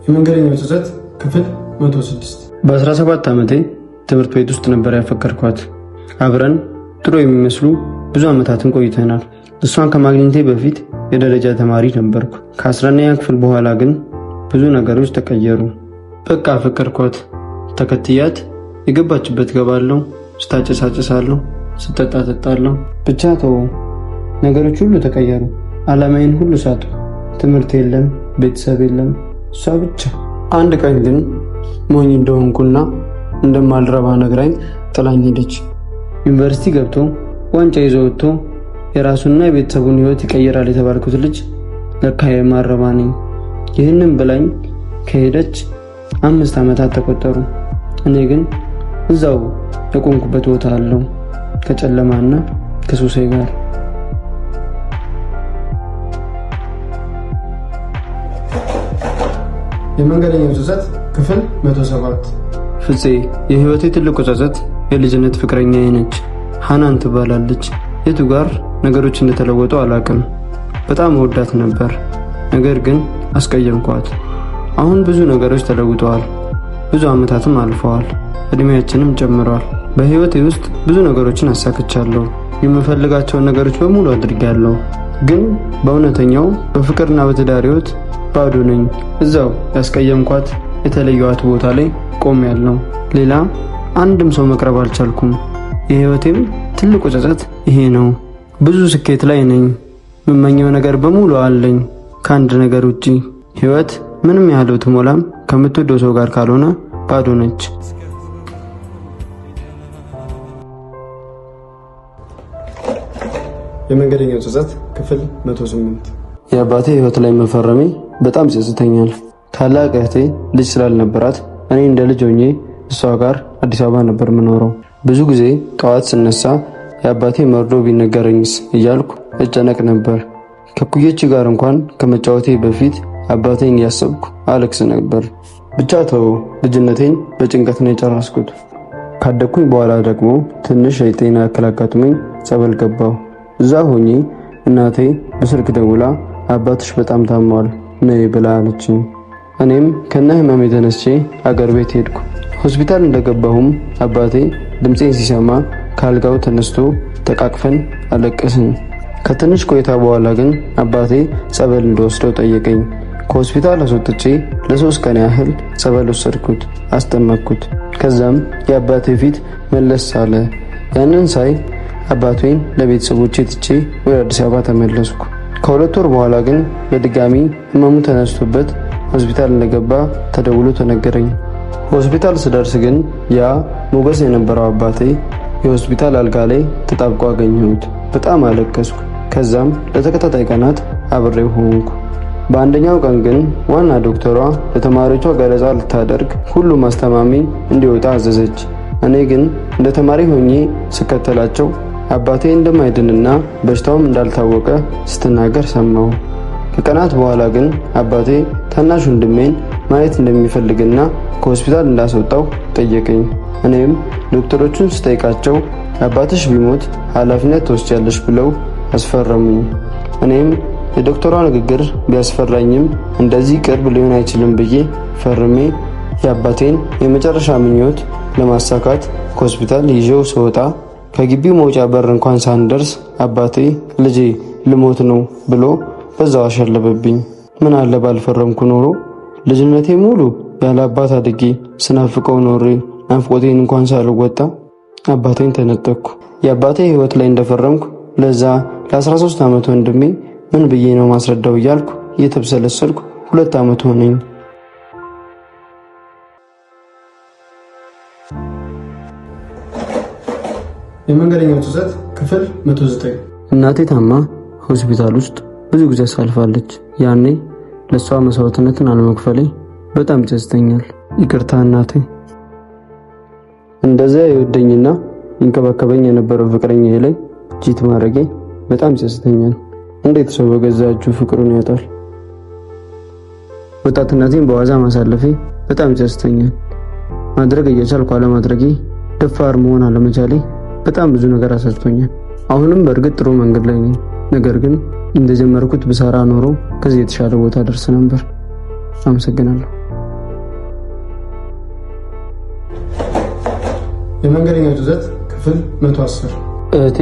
የመንገደኛው ጸጸት ክፍል 106። በ17 ዓመቴ ትምህርት ቤት ውስጥ ነበር ያፈቀርኳት። አብረን ጥሩ የሚመስሉ ብዙ ዓመታትን ቆይተናል። እሷን ከማግኘቴ በፊት የደረጃ ተማሪ ነበርኩ። ከ10ኛ ክፍል በኋላ ግን ብዙ ነገሮች ተቀየሩ። በቃ አፈቀርኳት። ተከትያት የገባችበት ገባለሁ፣ ስታጨሳጭሳለሁ፣ ስጠጣ ጠጣለሁ። ብቻ ነገሮች ሁሉ ተቀየሩ። ዓላማዬን ሁሉ ሳቱ። ትምህርት የለም፣ ቤተሰብ የለም፣ እሷ ብቻ። አንድ ቀን ግን ሞኝ እንደሆንኩና እንደማልረባ ነግራኝ ጥላኝ ሄደች። ዩኒቨርሲቲ ገብቶ ዋንጫ ይዞ ወጥቶ የራሱና የቤተሰቡን ሕይወት ይቀይራል የተባልኩት ልጅ ለካ የማረባ ነኝ። ይህንን ብላኝ ከሄደች 5 ዓመታት ተቆጠሩ። እኔ ግን እዛው የቆምኩበት ቦታ አለው ከጨለማና ከሱሴ ጋር። የመንገደኛው ጸጸት ክፍል 107። ፍፄ የህይወቴ ትልቁ ጸጸት የልጅነት ፍቅረኛዬ ነች። ሃናን ትባላለች። የቱ ጋር ነገሮች እንደተለወጡ አላውቅም። በጣም ወዳት ነበር፣ ነገር ግን አስቀየምኳት። አሁን ብዙ ነገሮች ተለውጠዋል። ብዙ ዓመታትም አልፈዋል። እድሜያችንም ጨምሯል። በህይወቴ ውስጥ ብዙ ነገሮችን አሳክቻለሁ። የምፈልጋቸውን ነገሮች በሙሉ አድርጌያለሁ። ግን በእውነተኛው በፍቅርና በትዳር ህይወት ባዶ ነኝ። እዛው ያስቀየምኳት የተለየዋት ቦታ ላይ ቆሜያለሁ። ሌላ አንድም ሰው መቅረብ አልቻልኩም። የህይወቴም ትልቁ ጸጸት ይሄ ነው። ብዙ ስኬት ላይ ነኝ። የምመኘው ነገር በሙሉ አለኝ ከአንድ ነገር ውጪ። ህይወት ምንም ያህል ብትሞላም ከምትወደው ሰው ጋር ካልሆነ ባዶ ነች። የመንገደኛው ጸጸት ክፍል 108። የአባቴ ህይወት ላይ መፈረሜ በጣም ጸጽተኛል። ታላቅ እህቴ ልጅ ስላልነበራት እኔ እንደ ልጅ ሆኜ እሷ ጋር አዲስ አበባ ነበር የምኖረው። ብዙ ጊዜ ጠዋት ስነሳ የአባቴ መርዶ ቢነገረኝስ እያልኩ እጨነቅ ነበር። ከኩዮቼ ጋር እንኳን ከመጫወቴ በፊት አባቴን እያሰብኩ አለቅስ ነበር። ብቻ ልጅነቴን በጭንቀት ነው የጨረስኩት። ካደግኩኝ በኋላ ደግሞ ትንሽ የጤና እክል አጋጥሞኝ ጸበል ገባሁ። እዛ ሆኜ እናቴ በስልክ ደውላ አባትሽ በጣም ታሟል ነይ ብላ አለችኝ። እኔም ከነ ህመም የተነስቼ አገር ቤት ሄድኩ። ሆስፒታል እንደገባሁም አባቴ ድምፄን ሲሰማ ካልጋው ተነስቶ ተቃቅፈን አለቀስን። ከትንሽ ቆይታ በኋላ ግን አባቴ ጸበል እንደወስደው ጠየቀኝ። ከሆስፒታል አስወጥቼ ለ3 ቀን ያህል ጸበል ወሰድኩት፣ አስጠመቅኩት። ከዛም የአባቴ ፊት መለስ አለ። ያንን ሳይ አባቴን ለቤተሰቦቼ ትቼ ወደ አዲስ አበባ ተመለስኩ። ከ2 ወር በኋላ ግን በድጋሚ ህመሙ ተነስቶበት ሆስፒታል እንደገባ ተደውሎ ተነገረኝ። ሆስፒታል ስደርስ ግን ያ ሞገስ የነበረው አባቴ የሆስፒታል አልጋ ላይ ተጣብቆ አገኘሁት። በጣም አለቀስኩ። ከዛም ለተከታታይ ቀናት አብሬው ሆንኩ። በአንደኛው ቀን ግን ዋና ዶክተሯ ለተማሪዎቿ ገለጻ ልታደርግ ሁሉም አስተማሚ እንዲወጣ አዘዘች። እኔ ግን እንደ ተማሪ ሆኜ ስከተላቸው አባቴ እንደማይድንና በሽታውም እንዳልታወቀ ስትናገር ሰማሁ። ከቀናት በኋላ ግን አባቴ ታናሽ ወንድሜን ማየት እንደሚፈልግና ከሆስፒታል እንዳስወጣው ጠየቀኝ። እኔም ዶክተሮቹን ስጠይቃቸው አባትሽ ቢሞት ኃላፊነት ትወስጃለሽ ብለው አስፈረሙኝ። እኔም የዶክተሯ ንግግር ቢያስፈራኝም እንደዚህ ቅርብ ሊሆን አይችልም ብዬ ፈርሜ የአባቴን የመጨረሻ ምኞት ለማሳካት ከሆስፒታል ይዤው ስወጣ ከግቢው መውጫ በር እንኳን ሳንደርስ አባቴ ልጄ ልሞት ነው ብሎ በዛው አሸለበብኝ። ምን አለ ባልፈረምኩ ኖሮ ልጅነቴ ሙሉ ያለ አባት አድጌ ስናፍቀው ኖሬ ናፍቆቴን እንኳን ሳልወጣ አባቴን ተነጠቅኩ። የአባቴ ህይወት ላይ እንደፈረምኩ ለዛ ለ13 ዓመት ወንድሜ ምን ብዬ ነው ማስረዳው እያልኩ እየተብሰለሰልኩ 2 ዓመት ሆነኝ። የመንገደኛው ጸጸት ክፍል 109። እናቴ ታማ ሆስፒታል ውስጥ ብዙ ጊዜ አሳልፋለች። ያኔ ለሷ መስዋዕትነትን አለመክፈሌ በጣም ይጸጽተኛል። ይቅርታ እናቴ። እንደዚያ የወደኝና ይንከባከበኝ የነበረው ፍቅረኛዬ ላይ ጂት ማድረጌ በጣም ይጸጽተኛል። እንዴት ሰው በገዛ እጁ ፍቅሩን ያጣል? ወጣትነቴን በዋዛ ማሳለፌ በጣም ይጸጽተኛል። ማድረግ እየቻልኩ አለማድረጌ፣ ደፋር መሆን አለመቻሌ በጣም ብዙ ነገር አሳስቶኛል። አሁንም በእርግጥ ጥሩ መንገድ ላይ ነኝ። ነገር ግን እንደጀመርኩት ብሰራ ኖሮ ከዚህ የተሻለ ቦታ ደርስ ነበር። አመሰግናለሁ። የመንገደኛው ትዕዛዝ ክፍል 110። እህቴ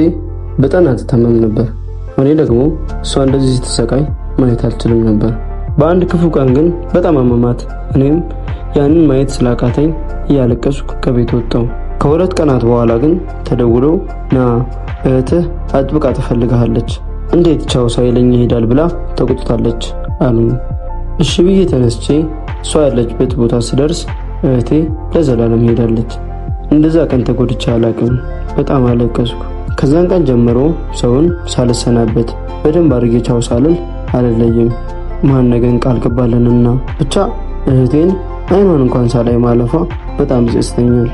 በጣም አትታመም ነበር። እኔ ደግሞ እሷ እንደዚህ ስትሰቃይ ማየት አልችልም ነበር። በአንድ ክፉ ቀን ግን በጣም አመማት። እኔም ያንን ማየት ስላቃተኝ እያለቀስኩ ከቤት ወጣሁ። ከሁለት ቀናት በኋላ ግን ተደውሎ ና እህትህ አጥብቃ ትፈልግሃለች፣ እንዴት ቻው ሳይለኝ ይሄዳል ብላ ተቆጥታለች አሉኝ። እሺ ብዬ ተነስቼ እሷ ያለችበት ቦታ ስደርስ እህቴ ለዘላለም ሄዳለች። እንደዛ ቀን ተጎድቼ አላቅም። በጣም አለቀስኩ። ከዛን ቀን ጀምሮ ሰውን ሳልሰናበት በደንብ አድርጌ ቻው ሳልል አልለይም። ማን ነገን ቃል ገባልንና ብቻ እህቴን አይኗን እንኳን ሳላይ ማለፏ በጣም ይጸጽተኛል።